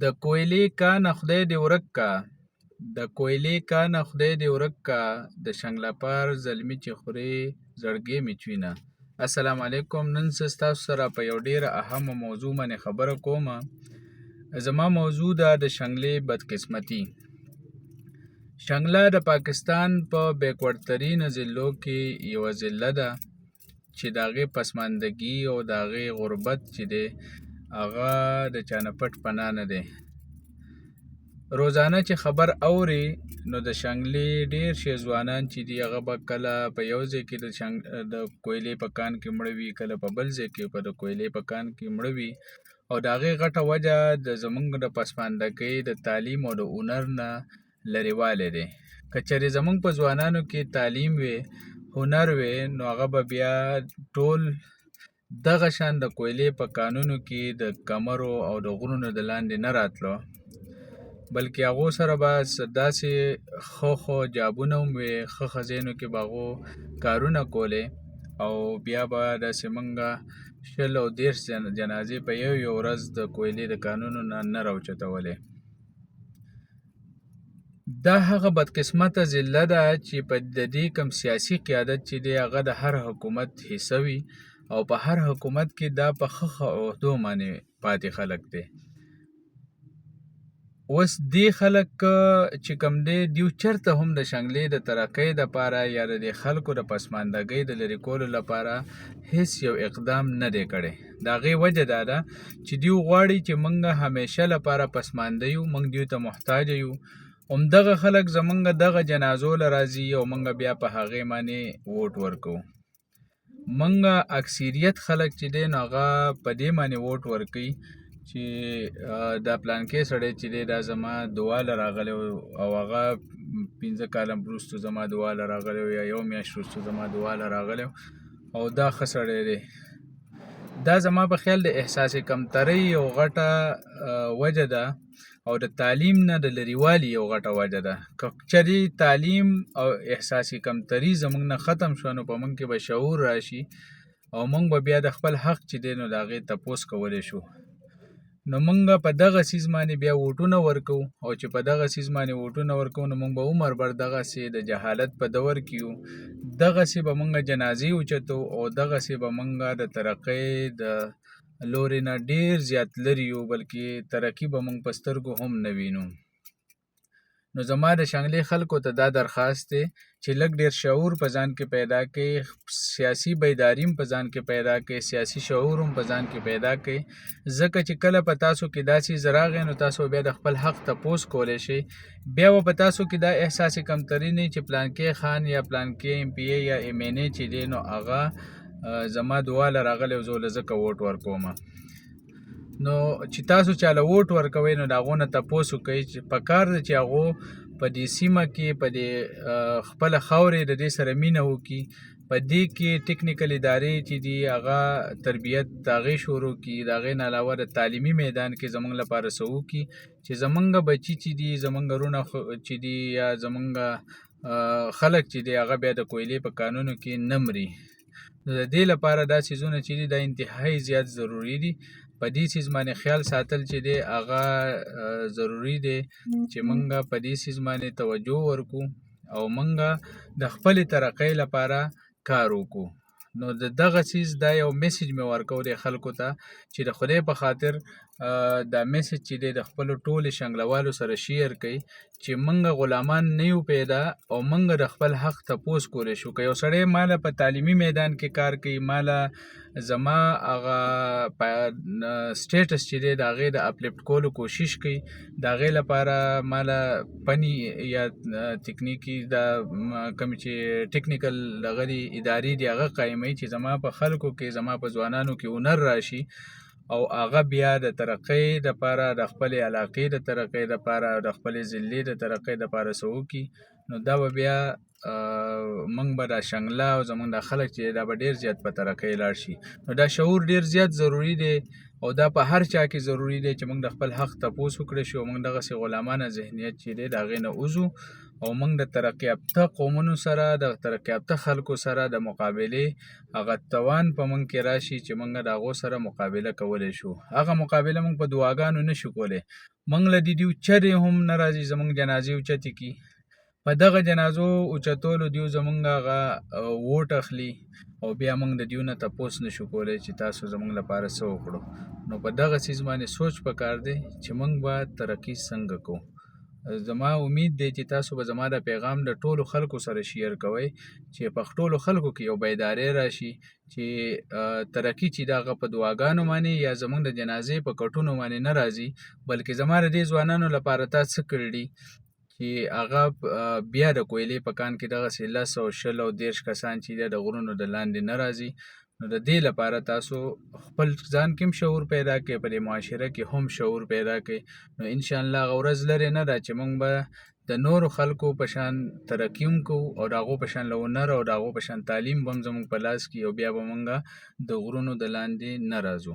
د کویلې کانه خدای دې ورک کا، د کویلې کانه خدای دې ورک کا، د شنګلپار زلمي چې خوري زړګی مې چوینه. السلام علیکم. نن زه ستاسو سره په یو ډېره اهمه موضوع باندې خبره کومه. زما موضوع ده د شنګلې بدقسمتي. شنګله د پاکستان په بیکورډترینه ضلعو کې یوه ضلع ده چې د هغې پسماندګي او د هغې غربت چې دی هغه د چا نه پټ پناه نه دی. روزانه چې خبر اوري نو د شنګلې ډېر شي ځوانان چې دي هغه به کله په یو ځای کې د کویلې په کان کې مړه وي، کله په بل ځای کې په د کویلې په کان کې مړه وي. او د هغې غټه وجه د زموږ د پسماندګۍ د تعلیم او د هنر نه لرېوالی دی. که چېرې زموږ په ځوانانو کې تعلیم وي، هنر وي، نو هغه به بیا ټول دغه شان د کویلې په کانونو کې د کمرو او د غرونو د لاندې نه راتلو، بلکې هغو سره به داسې ښه جابونه هم وي، ښه ځایونو کې به هغو کارونه کولې او بیا به داسې موږ 20 او 30 جنازې په یو ورځ د کویلې د کانونو نه راوچتولې. دا هغه بدقسمته ضلع ده چې په د دې کوم سیاسي قیادت چې دی هغه د هر حکومت حصه وي او په هر حکومت کې دا په ښه عهدو باندې پاتې خلک دی. اوس دې خلک چې کوم دی دیو چېرته هم د شنګلې د ترقۍ دپاره یا د دې خلکو د پسماندګۍ د لرې کولو لپاره هیڅ یو اقدام نه دی کړی. د هغې وجه دا ده چې دیو غواړي چې موږ همیشه لپاره پسمانده یو، موږ دیو ته محتاجه یو. همدغه خلک زموږ دغه جنازو له راځي او موږ بیا په هغې باندې ووټ ورکوو. موږ اکثریت خلک چې دی نو هغه په دې باندې ووټ ورکوي چې دا پلانکې سړی چې دی دا زما دعا له راغلی او هغه 15 کاله وروستو زما دعا له راغلی یا یو میاشت وروستو زما دعا له راغلی او دا ښه سړی دی. دا زما په خیال د احساس کمترۍ یو غټه وجه ده او د تعلیم نه د لرېوالي یو غټه وجه ده. که چېرې تعلیم او احساسي کمتري زموږ نه ختم شوه نو په موږ کې به شعور راشي او موږ به بیا د خپل حق چې دی نو د هغې تپوس کولی شو. نو موږ په دغه څیز باندې بیا ووټونه ورکوو او چې په دغه څیز باندې ووټونه ورکوو نو موږ به عمر بر دغسې د جهالت په دور کې یو، دغسې به موږ جنازې اوچتو او دغسې به موږ د ترقۍ د لوري نه ډېر زیات لرې یو، بلکې ترقي به موږ په سترګو هم نه وینو. نو زما د شنګلې خلکو ته دا درخواست دی چې لږ ډېر شعور په ځان کې پیدا کړئ، سیاسي بیداري هم په ځان کې پیدا کړئ، سیاسي شعور هم په ځان کې پیدا کړئ، ځکه چې کله په تاسو کې دا څیز راغی نو تاسو بیا د خپل حق تپوس کولی شئ. بیا به په تاسو کې دا احساس کمتري نه چې پلانکې خان یا پلانکې MP یا MNA چې دی نو هغه زما دعا له راغلی او زه له ځکه ووټ ورکوم. نو چې تاسو چاله ووټ ورکوئ نو د هغو نه تپوس وکئ چې پکار ده چې هغو په دې سیمه کې په دې خپله خاورې د دې سره مینه وکړي، په دې کې ټکنیکل ادارې چې دي هغه تربیت د هغې شروع کړي، د هغې نه علاوه د تعلیمي میدان کې زموږ لپاره څه وکړي چې زموږ بچي چې دي، زموږ وروڼه چې دي یا زموږ خلک چې دي هغه بیا د کویلې په کانونو کې نه مري. نو د دې لپاره دا څیزونه چې دي دا انتهایي زیات ضروري دي. په دې څیز باندې خیال ساتل چې دی هغه ضروري دی چې موږ په دې څیز باندې توجه ورکړو او موږ د خپلې ترقۍ لپاره کار وکړو. نو د دغه څیز دا یو میسج مې ورکو دی خلکو ته چې د خدای په خاطر دا میسج چې دی د خپلو ټولو شنګلوالو سره شیر کړئ چې موږ غلامان نه یو پیدا او موږ د خپل حق تپوس کولی شو. که یو سړی ماله په تعلیمي میدان کې کار کوي، ماله زما هغه سټیټس چې دی د هغې د اپلیفټ کولو کوشش کوي، د هغې لپاره ماله فني یا تکنیکي دا کوم چې ټکنیکل دغه دي ادارې دي هغه قایموي چې زما په خلکو کې زما په ځوانانو کې هنر راشي او هغه بیا د ترقۍ دپاره د خپلې علاقې د ترقۍ دپاره او د خپلې ضلعې د ترقۍ دپاره څه وکړي نو دا به بیا موږ به دا شنګله او زموږ دا خلک چې دا به ډېر زیات په ترقۍ لاړ شي. نو دا شعور ډېر زیات ضروري دی او دا په هر چا کې ضروري دی چې موږ د خپل حق تپوس وکړی شو، موږ دغسې غلامانه ذهنیت چې دی د هغې نه وځو او موږ د ترقي یافته قومونو سره د ترقي یافته خلکو سره د مقابلې هغه توان په موږ کې راشي چې موږ د هغو سره مقابله کولی شو. هغه مقابله موږ په دعاګانو نه شو کولی. موږ له دیو چرې هم نه راځي زموږ جنازې اوچتې کړي. په دغه جنازو اوچتولو دیو زموږ هغه ووټ اخلي او بیا موږ د دیو نه تپوس نه شو کولی چې تاسو زموږ لپاره څه وکړو. نو په دغه څیز باندې سوچ پکار دی چې موږ به ترقي څنګه کوو. زما امید دی چې تاسو به زما د پیغام د ټولو خلکو سره شیر کوئ چې په ټولو خلکو کې یو بیداري راشي چې ترقي چې دغه په دعاګانو باندې یا زموږ د جنازې په کټونو باندې نه راځي، بلکې زما د دې ځوانانو لپاره تا څه کړي دي چې هغه بیا د کویلې په کان کې دغسې 10 او 20 او 30 کسان چې د غرونو د لاندې نه راځي. نو د دې لپاره تاسو خپل ځان کې هم شعور پیدا کړئ، په دې معاشره کې هم شعور پیدا کړئ. نو انشاءالله هغه ورځ لرې نه ده چې موږ به د نورو خلکو په شان ترقي هم کوو او د هغو په شان له هنر او د هغو په شان تعلیم به هم زموږ په لاس کې او بیا به موږ د غرونو د لاندې نه راځو.